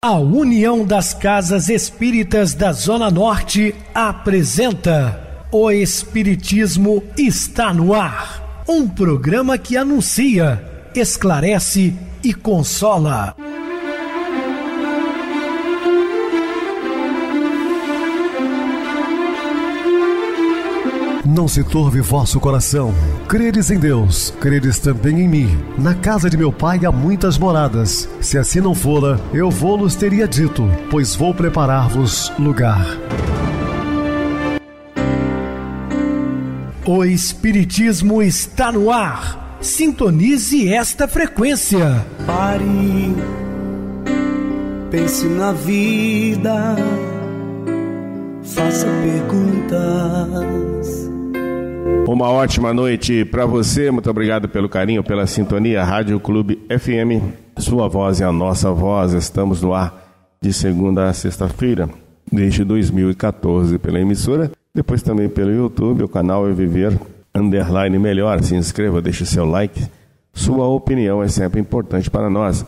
A União das Casas Espíritas da Zona Norte apresenta O Espiritismo está no ar. Um programa que anuncia, esclarece e consola. Não se turve vosso coração. Credes em Deus, credes também em mim. Na casa de meu pai há muitas moradas. Se assim não fora, eu vou-los teria dito, pois vou preparar-vos lugar. O Espiritismo está no ar. Sintonize esta frequência. Pare, pense na vida, faça perguntas. Uma ótima noite para você, muito obrigado pelo carinho, pela sintonia. Rádio Clube FM, sua voz é a nossa voz. Estamos no ar de segunda a sexta-feira, desde 2014 pela emissora, depois também pelo YouTube. O canal é Viver _ Melhor. Se inscreva, deixe seu like, sua opinião é sempre importante para nós.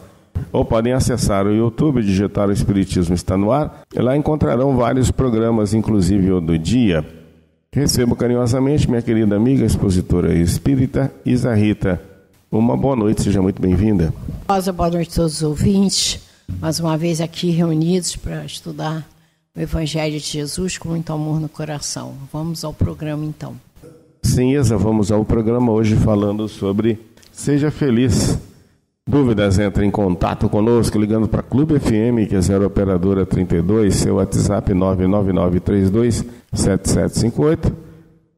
Ou podem acessar o YouTube, digitar O Espiritismo está no ar, e lá encontrarão vários programas, inclusive o do dia. Recebo carinhosamente minha querida amiga, expositora espírita, Isa Rita. Uma boa noite, seja muito bem-vinda. Boa noite a todos os ouvintes, mais uma vez aqui reunidos para estudar o Evangelho de Jesus com muito amor no coração. Vamos ao programa então. Sim, Isa, vamos ao programa hoje falando sobre Seja Feliz. Dúvidas, entre em contato conosco ligando para Clube FM, que é 0 operadora 32, seu WhatsApp 999327758.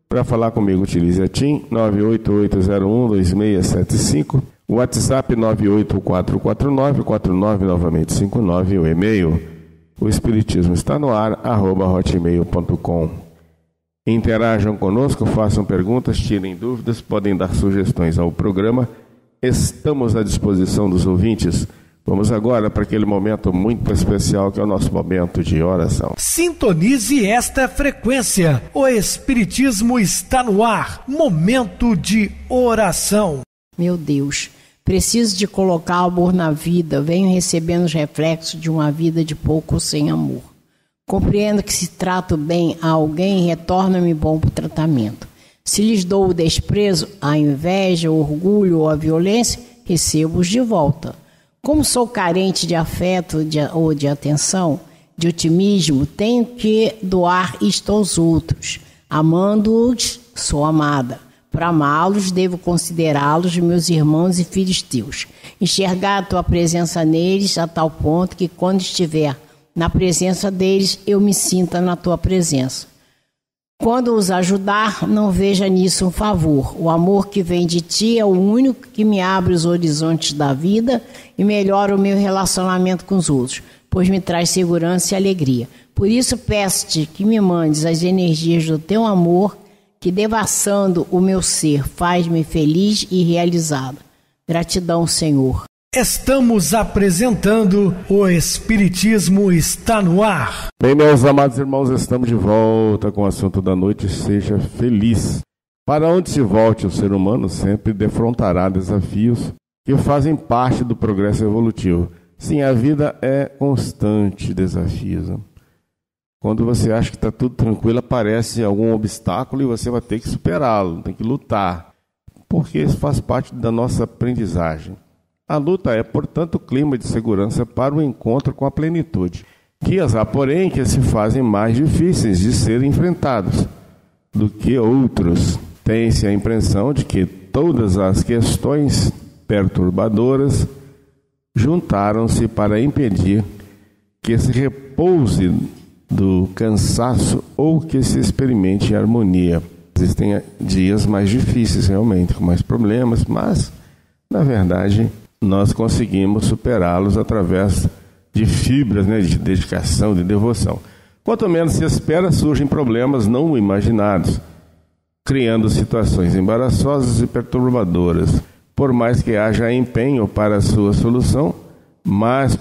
Para falar comigo, utilize a TIM 988012675, o WhatsApp 9844949, novamente 59, o e-mail, o Espiritismo está no ar, @hotmail.com. Interajam conosco, façam perguntas, tirem dúvidas, podem dar sugestões ao programa. Estamos à disposição dos ouvintes. Vamos agora para aquele momento muito especial que é o nosso momento de oração. Sintonize esta frequência. O Espiritismo está no ar. Momento de oração. Meu Deus, preciso de colocar amor na vida. Venho recebendo os reflexos de uma vida de pouco ou sem amor. Compreendo que se trato bem a alguém, retorna-me bom para o tratamento. Se lhes dou o desprezo, a inveja, o orgulho ou a violência, recebo-os de volta. Como sou carente de afeto ou de atenção, de otimismo, tenho que doar isto aos outros. Amando-os, sou amada. Para amá-los, devo considerá-los meus irmãos e filhos teus. Enxergar a tua presença neles a tal ponto que, quando estiver na presença deles, eu me sinta na tua presença. Quando os ajudar, não veja nisso um favor. O amor que vem de ti é o único que me abre os horizontes da vida e melhora o meu relacionamento com os outros, pois me traz segurança e alegria. Por isso peço-te que me mandes as energias do teu amor, que devassando o meu ser faz-me feliz e realizado. Gratidão, Senhor. Estamos apresentando O Espiritismo está no ar. Bem, meus amados irmãos, estamos de volta com o assunto da noite, seja feliz. Para onde se volte, o ser humano sempre defrontará desafios que fazem parte do progresso evolutivo. Sim, a vida é constante desafios, né? Quando você acha que está tudo tranquilo, aparece algum obstáculo e você vai ter que superá-lo, tem que lutar, porque isso faz parte da nossa aprendizagem. A luta é, portanto, o clima de segurança para o encontro com a plenitude. Dias há, porém, que se fazem mais difíceis de serem enfrentados do que outros. Tem-se a impressão de que todas as questões perturbadoras juntaram-se para impedir que se repouse do cansaço ou que se experimente harmonia. Existem dias mais difíceis, realmente, com mais problemas, mas, na verdade, nós conseguimos superá-los através de fibras, de dedicação, de devoção. Quanto menos se espera, surgem problemas não imaginados, criando situações embaraçosas e perturbadoras. Por mais que haja empenho para a sua solução, mais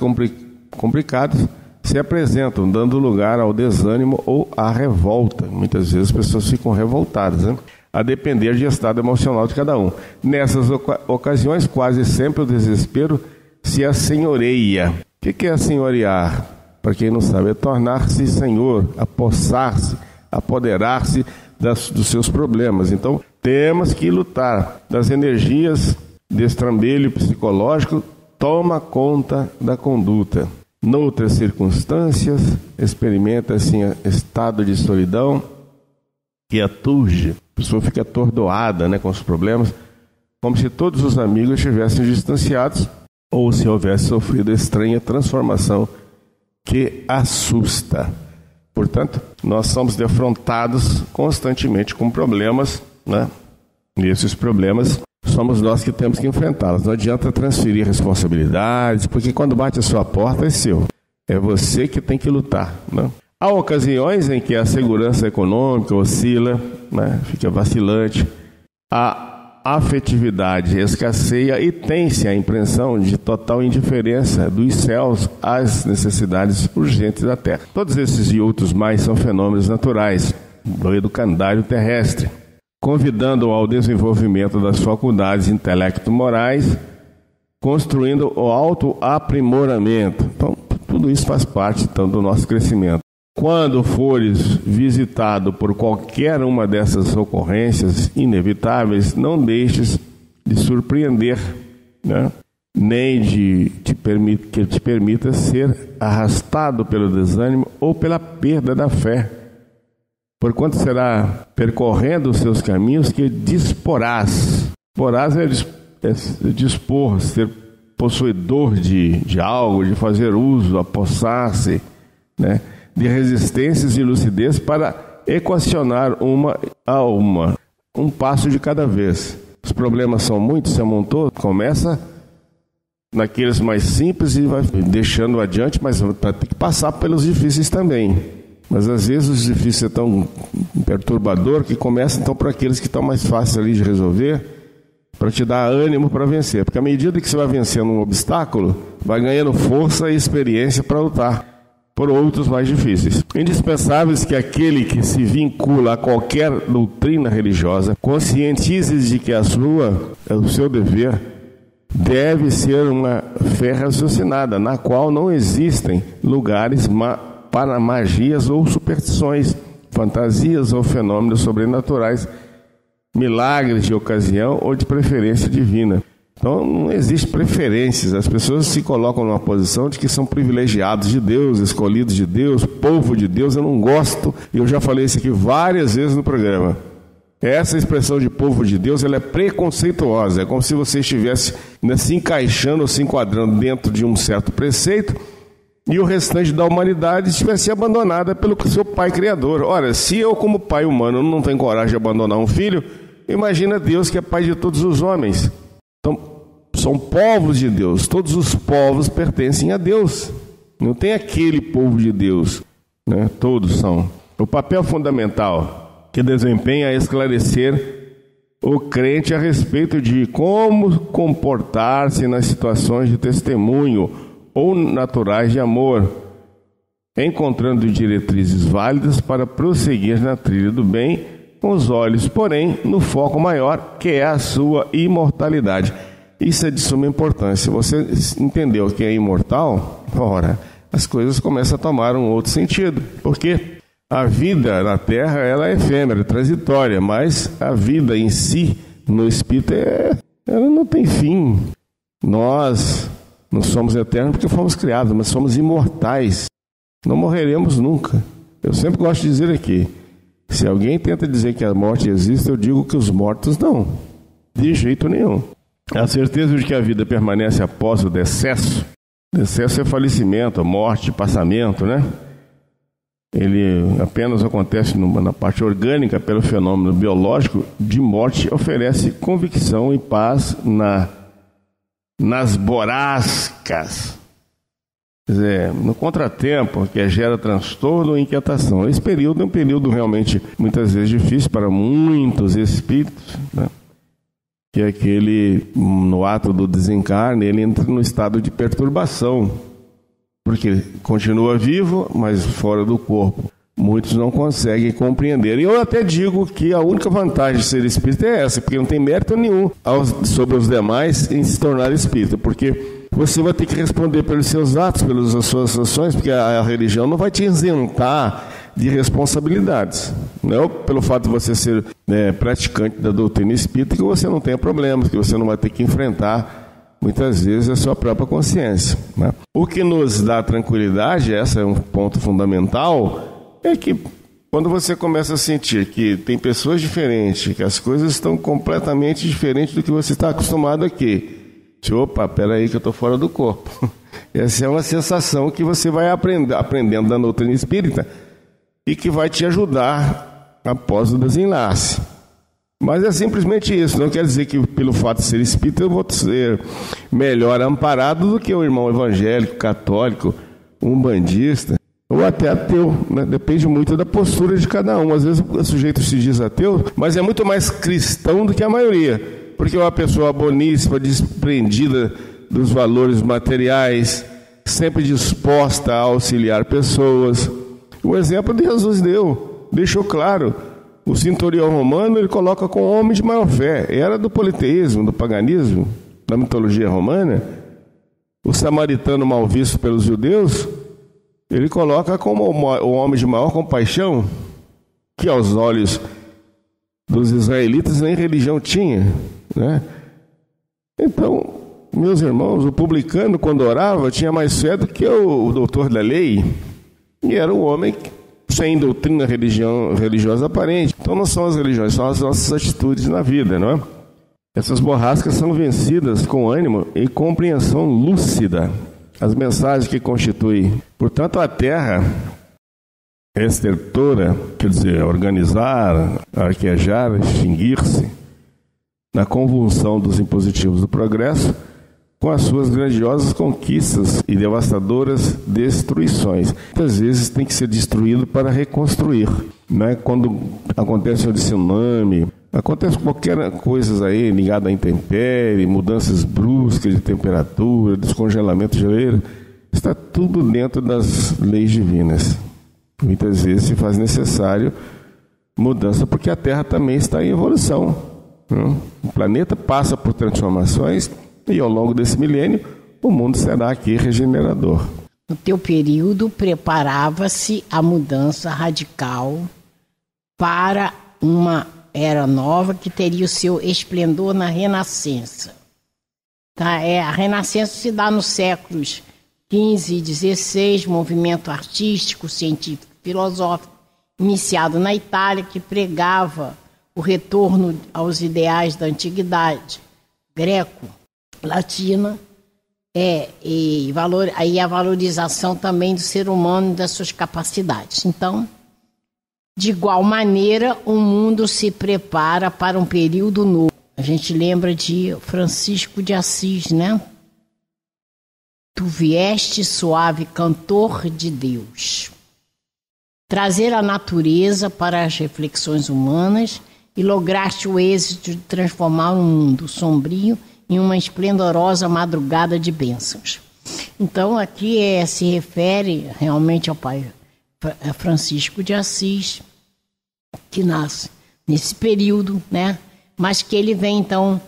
complicados se apresentam, dando lugar ao desânimo ou à revolta. Muitas vezes as pessoas ficam revoltadas, a depender do estado emocional de cada um. Nessas ocasiões, quase sempre o desespero se assenhoreia O que é assenhorear? Para quem não sabe, é tornar-se senhor, apossar-se, apoderar-se dos seus problemas. Então, temos que lutar das energias desse trambelho psicológico, toma conta da conduta. Noutras circunstâncias, experimenta-se estado de solidão que aturge. A pessoa fica atordoada, com os problemas, como se todos os amigos estivessem distanciados ou se houvesse sofrido estranha transformação que assusta. Portanto, nós somos defrontados constantemente com problemas, E esses problemas somos nós que temos que enfrentá-los. Não adianta transferir responsabilidades, porque quando bate a sua porta é seu. É você que tem que lutar, Há ocasiões em que a segurança econômica oscila, fica vacilante. A afetividade escasseia e tem-se a impressão de total indiferença dos céus às necessidades urgentes da terra. Todos esses e outros mais são fenômenos naturais do educandário terrestre, convidando ao desenvolvimento das faculdades intelecto-morais, construindo o autoaprimoramento. Então, tudo isso faz parte do nosso crescimento. Quando fores visitado por qualquer uma dessas ocorrências inevitáveis, não deixes de surpreender, nem que te permita ser arrastado pelo desânimo ou pela perda da fé. Porquanto será percorrendo os seus caminhos que disporás. Porás é dispor, ser possuidor de algo, de fazer uso, apossar-se, de resistências e lucidez para equacionar uma a uma, um passo de cada vez. Os problemas são muitos, se amontou, começa naqueles mais simples e vai deixando adiante, mas vai ter que passar pelos difíceis também. Mas às vezes os difíceis é tão perturbador que começa então por aqueles que estão mais fáceis ali de resolver, para te dar ânimo para vencer. Porque à medida que você vai vencendo um obstáculo, vai ganhando força e experiência para lutar por outros mais difíceis. Indispensáveis que aquele que se vincula a qualquer doutrina religiosa conscientize de que o seu dever deve ser uma fé raciocinada, na qual não existem lugares para magias ou superstições, fantasias ou fenômenos sobrenaturais, milagres de ocasião ou de preferência divina. Então não existe preferências, as pessoas se colocam numa posição de que são privilegiados de Deus, escolhidos de Deus, povo de Deus. Eu não gosto, e eu já falei isso aqui várias vezes no programa. Essa expressão de povo de Deus, ela é preconceituosa, é como se você estivesse se encaixando ou se enquadrando dentro de um certo preceito e o restante da humanidade estivesse abandonada pelo seu pai criador. Ora, se eu como pai humano não tenho coragem de abandonar um filho, imagina Deus que é pai de todos os homens. Então, são povos de Deus, todos os povos pertencem a Deus, não tem aquele povo de Deus, Todos são. O papel fundamental que desempenha é esclarecer o crente a respeito de como comportar-se nas situações de testemunho ou naturais de amor, encontrando diretrizes válidas para prosseguir na trilha do bem, com os olhos, porém, no foco maior, que é a sua imortalidade. Isso é de suma importância. Você entendeu que é imortal? Ora, as coisas começam a tomar um outro sentido. Porque a vida na Terra, ela é efêmera, transitória, mas a vida em si, no Espírito, ela não tem fim. Nós não somos eternos porque fomos criados, mas somos imortais. Não morreremos nunca. Eu sempre gosto de dizer aqui, se alguém tenta dizer que a morte existe, eu digo que os mortos não. De jeito nenhum. A certeza de que a vida permanece após o decesso. Decesso é falecimento, morte, passamento, Ele apenas acontece na parte orgânica pelo fenômeno biológico de morte, oferece convicção e paz nas borrascas. Quer dizer, no contratempo que gera transtorno e inquietação. Esse período é um período realmente, muitas vezes, difícil para muitos espíritos, que é aquele, no ato do desencarne, ele entra no estado de perturbação, porque continua vivo, mas fora do corpo. Muitos não conseguem compreender. E eu até digo que a única vantagem de ser espírita é essa, porque não tem mérito nenhum sobre os demais em se tornar espírita, porque você vai ter que responder pelos seus atos, pelas suas ações, porque a religião não vai te isentar de responsabilidades. Não é pelo fato de você ser praticante da doutrina espírita que você não tenha problemas, que você não vai ter que enfrentar, muitas vezes, a sua própria consciência, né? O que nos dá tranquilidade, esse é um ponto fundamental, é que quando você começa a sentir que tem pessoas diferentes, que as coisas estão completamente diferentes do que você está acostumado aqui, opa, peraí que eu estou fora do corpo. Essa é uma sensação que você vai aprendendo da doutrina espírita e que vai te ajudar após o desenlace. Mas é simplesmente isso, não quer dizer que pelo fato de ser espírita eu vou ser melhor amparado do que o irmão evangélico, católico, umbandista ou até ateu, né? Depende muito da postura de cada um. Às vezes o sujeito se diz ateu, mas é muito mais cristão do que a maioria. Porque é uma pessoa boníssima, desprendida dos valores materiais, sempre disposta a auxiliar pessoas. O exemplo de Jesus deixou claro. O centurião romano ele coloca como homem de maior fé. Era do politeísmo, do paganismo, da mitologia romana. O samaritano mal visto pelos judeus, ele coloca como o homem de maior compaixão, que aos olhos dos israelitas nem religião tinha, né? Então, meus irmãos, o publicano quando orava tinha mais fé do que o doutor da lei, e era um homem sem doutrina religiosa aparente. Então não são as religiões, são as nossas atitudes na vida, não é? Essas borrascas são vencidas com ânimo e compreensão lúcida. As mensagens que constituem, portanto, a terra estertora, quer dizer, organizar, arquejar, extinguir-se, na convulsão dos impositivos do progresso, com as suas grandiosas conquistas e devastadoras destruições. Muitas vezes tem que ser destruído para reconstruir, né? Quando acontece um tsunami, acontece qualquer coisa aí ligada à intempérie, mudanças bruscas de temperatura, descongelamento de geleira, está tudo dentro das leis divinas. Muitas vezes se faz necessário mudança porque a Terra também está em evolução, né? O planeta passa por transformações e ao longo desse milênio o mundo será aqui regenerador. No teu período preparava-se a mudança radical para uma era nova que teria o seu esplendor na Renascença. Tá? A Renascença se dá nos séculos XV e XVI, movimento artístico, científico, filosófico, iniciado na Itália, que pregava o retorno aos ideais da antiguidade greco-latina, e a valorização também do ser humano e das suas capacidades. Então, de igual maneira, o mundo se prepara para um período novo. A gente lembra de Francisco de Assis, né? Tu vieste suave cantor de Deus. Trazer a natureza para as reflexões humanas e lograste o êxito de transformar um mundo sombrio em uma esplendorosa madrugada de bênçãos. Então, aqui se refere realmente ao pai Francisco de Assis, que nasce nesse período, né? Mas que ele vem, então,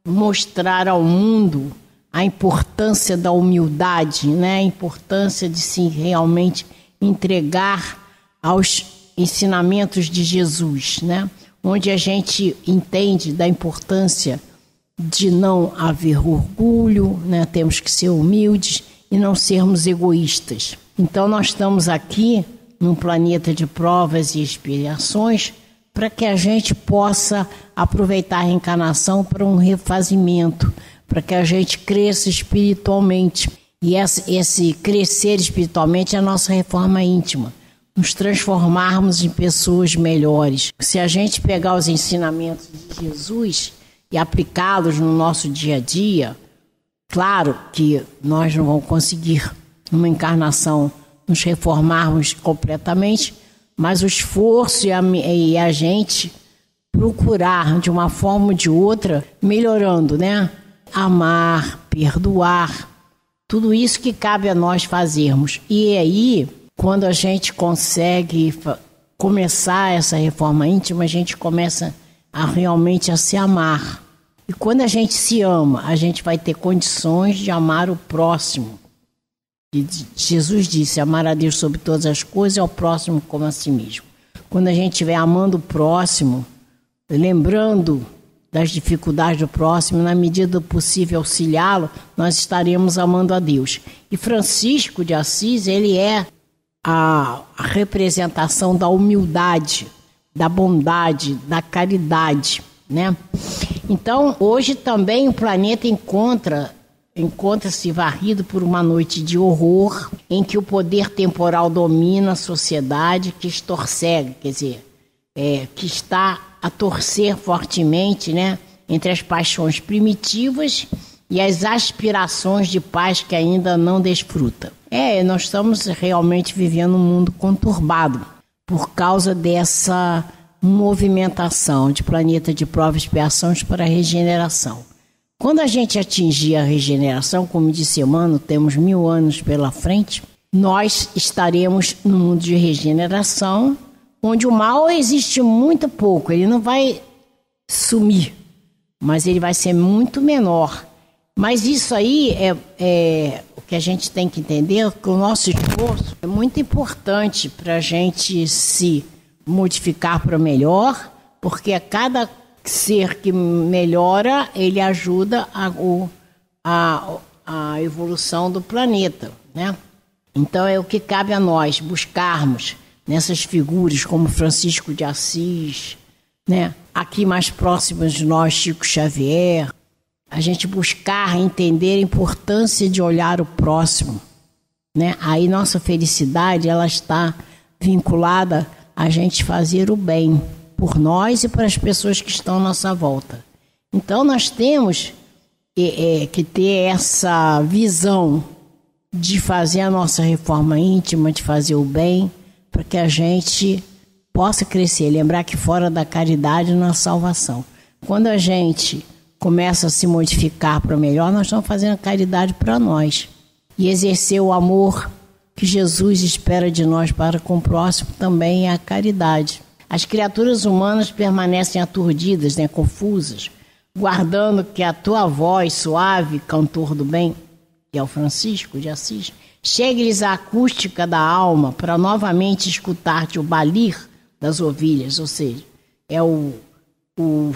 mostrar ao mundo a importância da humildade, né? A importância de se realmente entregar aos ensinamentos de Jesus, né? Onde a gente entende da importância de não haver orgulho, né? Temos que ser humildes e não sermos egoístas. Então nós estamos aqui num planeta de provas e expiações para que a gente possa aproveitar a reencarnação para um refazimento, para que a gente cresça espiritualmente. E esse crescer espiritualmente é a nossa reforma íntima, nos transformarmos em pessoas melhores. Se a gente pegar os ensinamentos de Jesus e aplicá-los no nosso dia a dia, claro que nós não vamos conseguir, numa encarnação, nos reformarmos completamente, mas o esforço e a gente procurar, de uma forma ou de outra, melhorando, né? Amar, perdoar, tudo isso que cabe a nós fazermos. E aí, quando a gente consegue começar essa reforma íntima, a gente começa realmente a se amar, E quando a gente se ama, a gente vai ter condições de amar o próximo. E Jesus disse, amar a Deus sobre todas as coisas e ao próximo como a si mesmo. Quando a gente estiver amando o próximo, lembrando das dificuldades do próximo, na medida do possível auxiliá-lo, nós estaremos amando a Deus. E Francisco de Assis, ele é a representação da humildade, da bondade, da caridade, né? Então, hoje também o planeta encontra-se varrido por uma noite de horror, em que o poder temporal domina a sociedade, que estorcega, quer dizer, que está a torcer fortemente, né, entre as paixões primitivas e as aspirações de paz que ainda não desfruta. Nós estamos realmente vivendo um mundo conturbado por causa dessa movimentação de planeta de prova e expiações para a regeneração. Quando a gente atingir a regeneração, como disse Emmanuel, temos 1000 anos pela frente, nós estaremos no mundo de regeneração, onde o mal existe muito pouco, ele não vai sumir, mas ele vai ser muito menor. Mas isso aí é o que a gente tem que entender, que o nosso esforço é muito importante para a gente se modificar para melhor, porque a cada ser que melhora, ele ajuda a evolução do planeta, né? Então é o que cabe a nós buscarmos nessas figuras como Francisco de Assis, né? Aqui mais próximos de nós, Chico Xavier, a gente buscar entender a importância de olhar o próximo, né? Aí nossa felicidade, ela está vinculada a gente fazer o bem por nós e para as pessoas que estão à nossa volta. Então nós temos que ter essa visão de fazer a nossa reforma íntima, de fazer o bem, para que a gente possa crescer. Lembrar que fora da caridade não há salvação. Quando a gente começa a se modificar para melhor, nós estamos fazendo a caridade para nós. E exercer o amor que Jesus espera de nós para com o próximo também é a caridade. As criaturas humanas permanecem aturdidas, né, confusas, guardando que a tua voz suave, cantor do bem, que é o Francisco de Assis, chegue-lhes a acústica da alma para novamente escutar-te o balir das ovelhas, ou seja, é o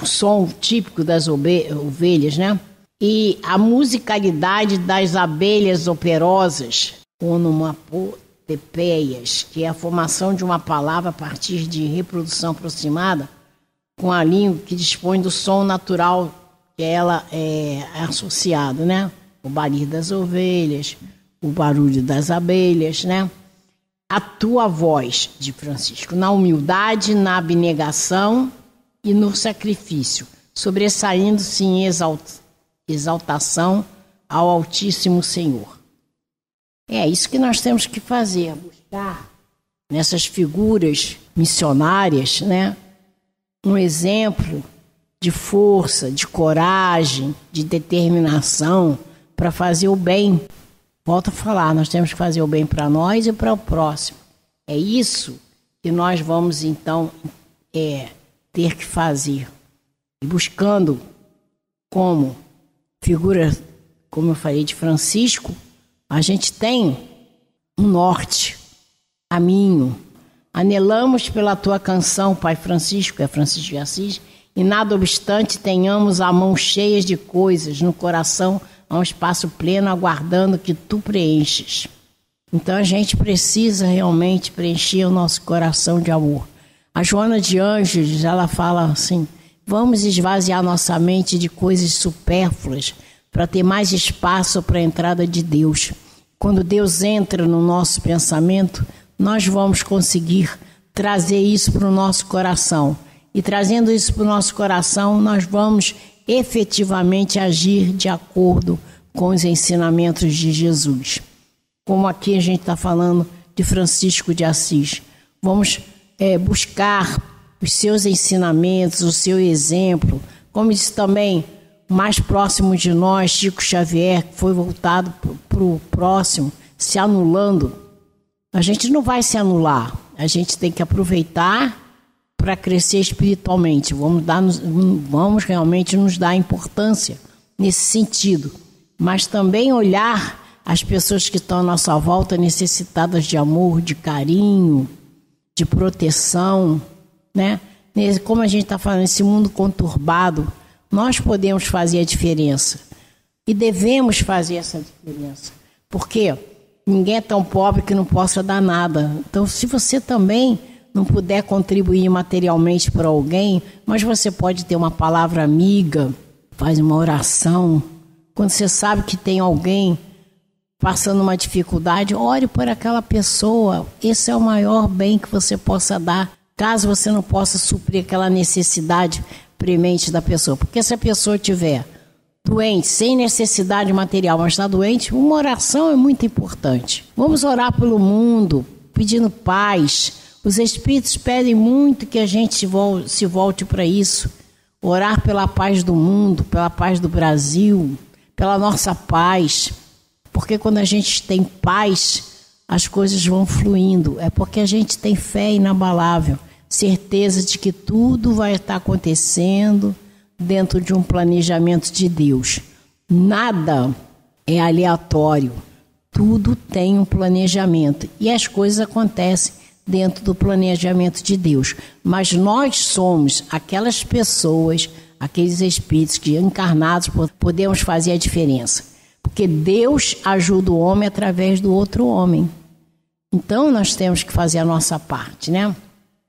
som típico das ovelhas, né? E a musicalidade das abelhas operosas, onomatopeias, que é a formação de uma palavra a partir de reprodução aproximada com a língua que dispõe do som natural que ela é associado, né? O balir das ovelhas, o barulho das abelhas, né? A tua voz, de Francisco, na humildade, na abnegação e no sacrifício, sobressaindo-se em exaltação ao Altíssimo Senhor. É isso que nós temos que fazer, buscar nessas figuras missionárias, né, um exemplo de força, de coragem, de determinação para fazer o bem. Volto a falar, nós temos que fazer o bem para nós e para o próximo. É isso que nós vamos, então, ter que fazer. E buscando como figura, como eu falei, de Francisco, a gente tem um norte, caminho. Anelamos pela tua canção, Pai Francisco, é Francisco de Assis, e nada obstante tenhamos a mão cheia de coisas, no coração há um espaço pleno aguardando que tu preenches. Então a gente precisa realmente preencher o nosso coração de amor. A Joana de Ângeles, ela fala assim, vamos esvaziar nossa mente de coisas supérfluas para ter mais espaço para a entrada de Deus. Quando Deus entra no nosso pensamento, nós vamos conseguir trazer isso para o nosso coração. E trazendo isso para o nosso coração, nós vamos efetivamente agir de acordo com os ensinamentos de Jesus. Como aqui a gente está falando de Francisco de Assis. Vamos buscar os seus ensinamentos, o seu exemplo. Como disse também, mais próximo de nós, Chico Xavier, que foi voltado para o próximo, se anulando. A gente não vai se anular. A gente tem que aproveitar para crescer espiritualmente. Vamos realmente nos dar importância nesse sentido. Mas também olhar as pessoas que estão à nossa volta necessitadas de amor, de carinho, de proteção, né? Como a gente está falando, nesse mundo conturbado, nós podemos fazer a diferença. E devemos fazer essa diferença. Porque ninguém é tão pobre que não possa dar nada. Então, se você também não puder contribuir materialmente para alguém, mas você pode ter uma palavra amiga, faz uma oração. Quando você sabe que tem alguém passando uma dificuldade, ore por aquela pessoa. Esse é o maior bem que você possa dar, caso você não possa suprir aquela necessidade premente da pessoa. Porque se a pessoa estiver doente, sem necessidade material, mas está doente, uma oração é muito importante. Vamos orar pelo mundo, pedindo paz. Os Espíritos pedem muito que a gente se volte para isso. Orar pela paz do mundo, pela paz do Brasil, pela nossa paz. Porque quando a gente tem paz, as coisas vão fluindo. É porque a gente tem fé inabalável, certeza de que tudo vai estar acontecendo dentro de um planejamento de Deus. Nada é aleatório. Tudo tem um planejamento. E as coisas acontecem dentro do planejamento de Deus. Mas nós somos aquelas pessoas, aqueles espíritos que encarnados podemos fazer a diferença. Porque Deus ajuda o homem através do outro homem. Então nós temos que fazer a nossa parte, né?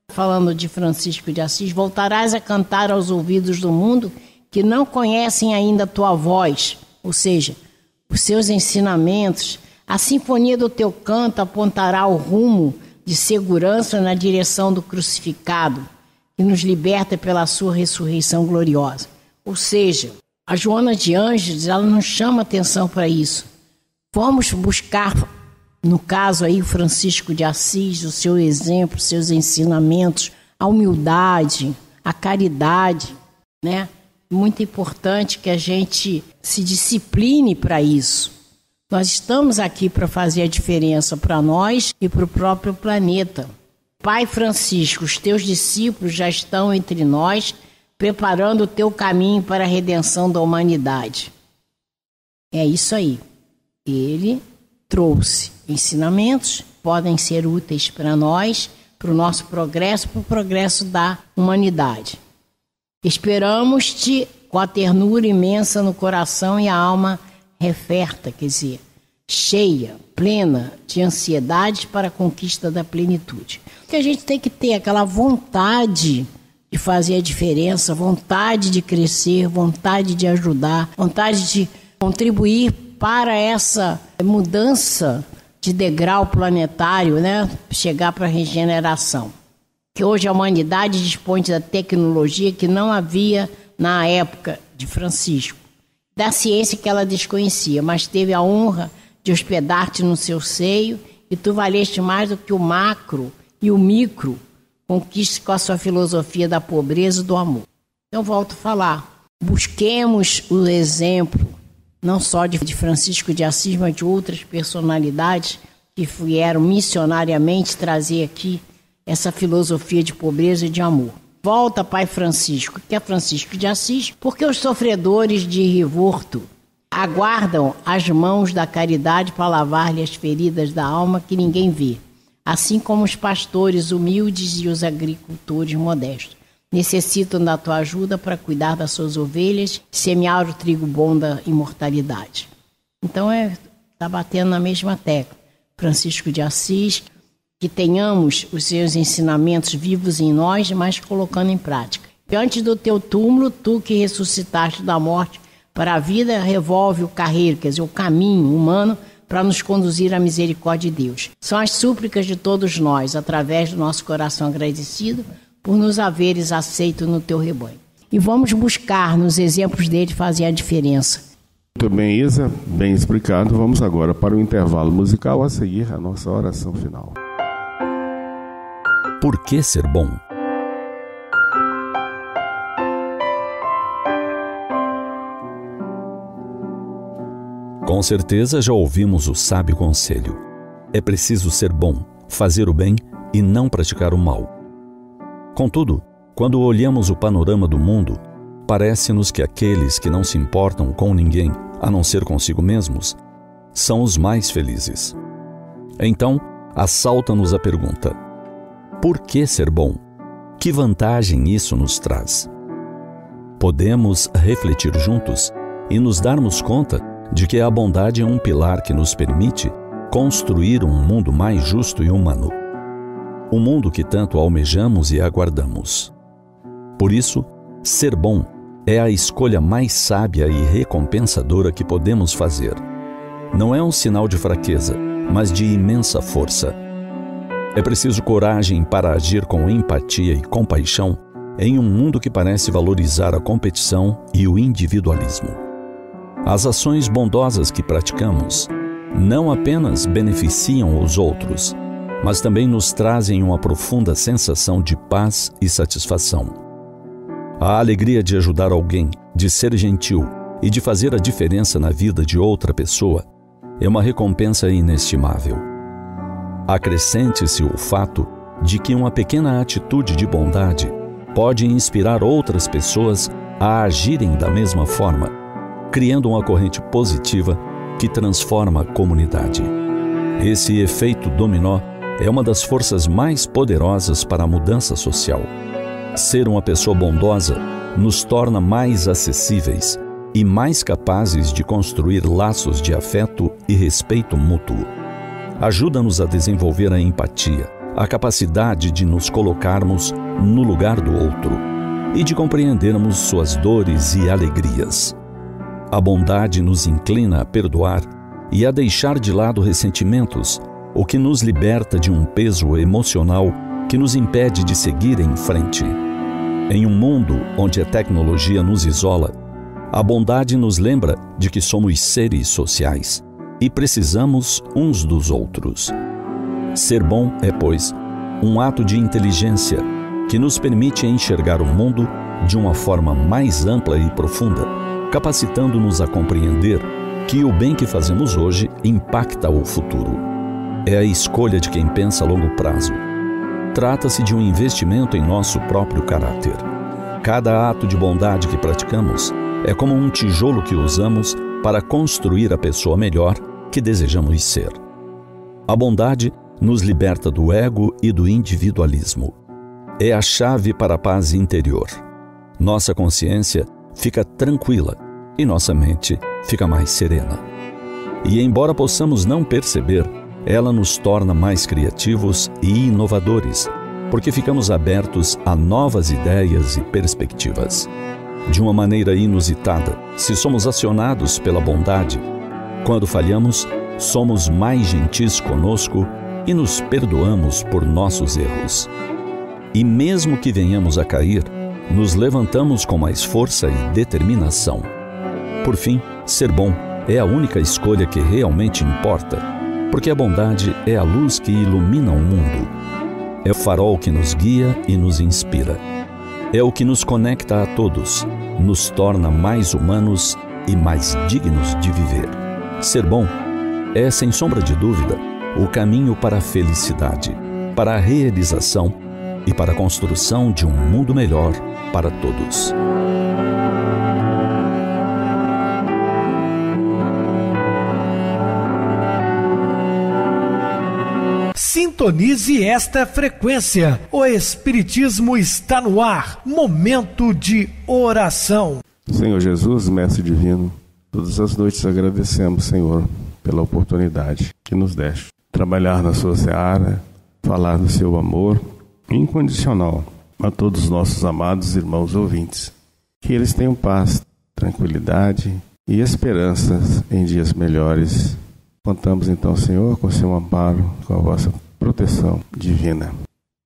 Falando de Francisco de Assis, voltarás a cantar aos ouvidos do mundo que não conhecem ainda a tua voz, ou seja, os seus ensinamentos. A sinfonia do teu canto apontará o rumo de segurança na direção do crucificado, que nos liberta pela sua ressurreição gloriosa. Ou seja, a Joana de Ângeles, ela nos chama atenção para isso. Vamos buscar, no caso aí, o Francisco de Assis, o seu exemplo, os seus ensinamentos, a humildade, a caridade, né? Muito importante que a gente se discipline para isso. Nós estamos aqui para fazer a diferença para nós e para o próprio planeta. Pai Francisco, os teus discípulos já estão entre nós, preparando o teu caminho para a redenção da humanidade. É isso aí. Ele trouxe ensinamentos, podem ser úteis para nós, para o nosso progresso, para o progresso da humanidade. Esperamos-te com a ternura imensa no coração e a alma referta, quer dizer, cheia, plena de ansiedade para a conquista da plenitude. Porque a gente tem que ter aquela vontade de fazer a diferença, vontade de crescer, vontade de ajudar, vontade de contribuir para essa mudança de degrau planetário, né? Chegar para a regeneração. Que hoje a humanidade dispõe da tecnologia que não havia na época de Francisco, da ciência que ela desconhecia, mas teve a honra de hospedar-te no seu seio, e tu valeste mais do que o macro e o micro, conquiste com a sua filosofia da pobreza e do amor. Então, volto a falar, busquemos o exemplo, não só de Francisco de Assis, mas de outras personalidades que vieram missionariamente trazer aqui essa filosofia de pobreza e de amor. Volta, Pai Francisco, que é Francisco de Assis, porque os sofredores de Rivorto aguardam as mãos da caridade para lavar-lhe as feridas da alma que ninguém vê, assim como os pastores humildes e os agricultores modestos necessitam da tua ajuda para cuidar das suas ovelhas e semear o trigo bom da imortalidade. Então está batendo na mesma tecla. Francisco de Assis, que tenhamos os seus ensinamentos vivos em nós, mas colocando em prática. Diante do teu túmulo, tu que ressuscitaste da morte para a vida, revolve o carreiro, quer dizer, o caminho humano para nos conduzir à misericórdia de Deus. São as súplicas de todos nós, através do nosso coração agradecido, por nos haveres aceito no teu rebanho. E vamos buscar nos exemplos dele fazer a diferença. Muito bem, Isa, bem explicado. Vamos agora para o intervalo musical, a seguir a nossa oração final. Por que ser bom? Com certeza já ouvimos o sábio conselho. É preciso ser bom, fazer o bem e não praticar o mal. Contudo, quando olhamos o panorama do mundo, parece-nos que aqueles que não se importam com ninguém, a não ser consigo mesmos, são os mais felizes. Então, assalta-nos a pergunta: por que ser bom? Que vantagem isso nos traz? Podemos refletir juntos e nos darmos conta de que a bondade é um pilar que nos permite construir um mundo mais justo e humano. Um mundo que tanto almejamos e aguardamos. Por isso, ser bom é a escolha mais sábia e recompensadora que podemos fazer. Não é um sinal de fraqueza, mas de imensa força. É preciso coragem para agir com empatia e compaixão em um mundo que parece valorizar a competição e o individualismo. As ações bondosas que praticamos não apenas beneficiam os outros, mas também nos trazem uma profunda sensação de paz e satisfação. A alegria de ajudar alguém, de ser gentil e de fazer a diferença na vida de outra pessoa é uma recompensa inestimável. Acrescente-se o fato de que uma pequena atitude de bondade pode inspirar outras pessoas a agirem da mesma forma, criando uma corrente positiva que transforma a comunidade. Esse efeito dominó é uma das forças mais poderosas para a mudança social. Ser uma pessoa bondosa nos torna mais acessíveis e mais capazes de construir laços de afeto e respeito mútuo. Ajuda-nos a desenvolver a empatia, a capacidade de nos colocarmos no lugar do outro e de compreendermos suas dores e alegrias. A bondade nos inclina a perdoar e a deixar de lado ressentimentos, o que nos liberta de um peso emocional que nos impede de seguir em frente. Em um mundo onde a tecnologia nos isola, a bondade nos lembra de que somos seres sociais e precisamos uns dos outros. Ser bom é, pois, um ato de inteligência que nos permite enxergar o mundo de uma forma mais ampla e profunda, capacitando-nos a compreender que o bem que fazemos hoje impacta o futuro. É a escolha de quem pensa a longo prazo. Trata-se de um investimento em nosso próprio caráter. Cada ato de bondade que praticamos é como um tijolo que usamos para construir a pessoa melhor que desejamos ser. A bondade nos liberta do ego e do individualismo. É a chave para a paz interior. Nossa consciência fica tranquila e nossa mente fica mais serena. E embora possamos não perceber, ela nos torna mais criativos e inovadores, porque ficamos abertos a novas ideias e perspectivas. De uma maneira inusitada, se somos acionados pela bondade, quando falhamos, somos mais gentis conosco e nos perdoamos por nossos erros. E mesmo que venhamos a cair, nos levantamos com mais força e determinação. Por fim, ser bom é a única escolha que realmente importa, porque a bondade é a luz que ilumina o mundo. É o farol que nos guia e nos inspira. É o que nos conecta a todos, nos torna mais humanos e mais dignos de viver. Ser bom é, sem sombra de dúvida, o caminho para a felicidade, para a realização e para a construção de um mundo melhor para todos. Sintonize esta frequência. O Espiritismo está no ar. Momento de oração. Senhor Jesus, Mestre Divino, todas as noites agradecemos, Senhor, pela oportunidade que nos deste. Trabalhar na sua seara, falar do seu amor incondicional a todos os nossos amados irmãos ouvintes. Que eles tenham paz, tranquilidade e esperanças em dias melhores. Contamos então, Senhor, com o seu amparo, com a vossa proteção divina.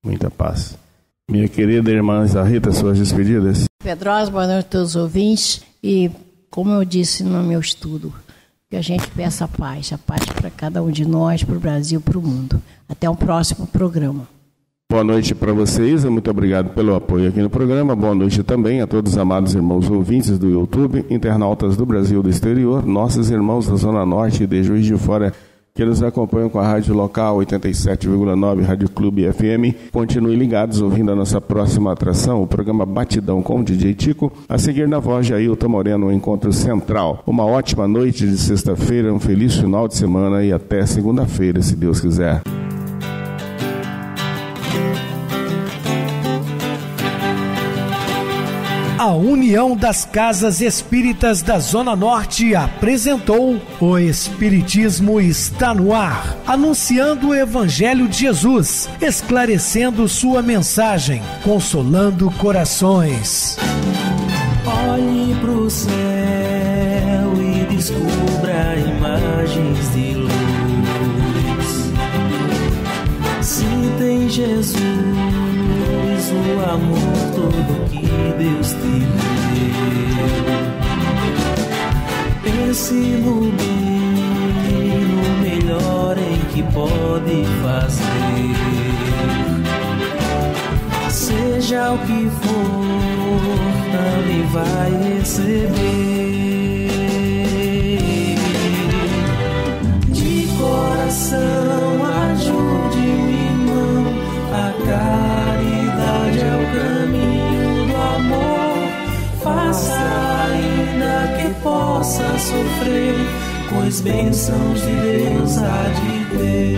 Muita paz. Minha querida irmã Rita, suas despedidas. Pedrosa, boa noite a todos os ouvintes. E, como eu disse no meu estudo, que a gente peça a paz para cada um de nós, para o Brasil, para o mundo. Até o próximo programa. Boa noite para vocês, muito obrigado pelo apoio aqui no programa. Boa noite também a todos os amados irmãos ouvintes do YouTube, internautas do Brasil e do exterior, nossos irmãos da Zona Norte e de Juiz de Fora que nos acompanham com a rádio local 87,9 Rádio Clube FM. Continuem ligados ouvindo a nossa próxima atração, o programa Batidão com o DJ Tico. A seguir, na voz de Ailton Moreno, o Encontro Central. Uma ótima noite de sexta-feira, um feliz final de semana e até segunda-feira, se Deus quiser. A União das Casas Espíritas da Zona Norte apresentou O Espiritismo Está no Ar, anunciando o Evangelho de Jesus, esclarecendo sua mensagem, consolando corações. Olhe pro céu e descubra imagens de luz. Sinta em Jesus o amor todo que Deus te deu. Pense no bem, no melhor em que pode fazer. Seja o que for, também vai receber. De coração, ajude o irmão, a caridade é o caminho do amor. Faça ainda que possa sofrer, pois bênçãos de Deus há de ter.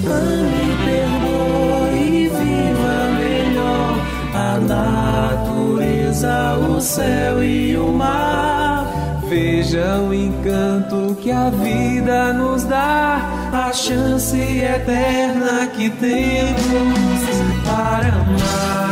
Ame, perdoe e viva melhor a natureza, o céu e o mar. Veja o encanto que a vida nos dá, a chance eterna que temos para amar.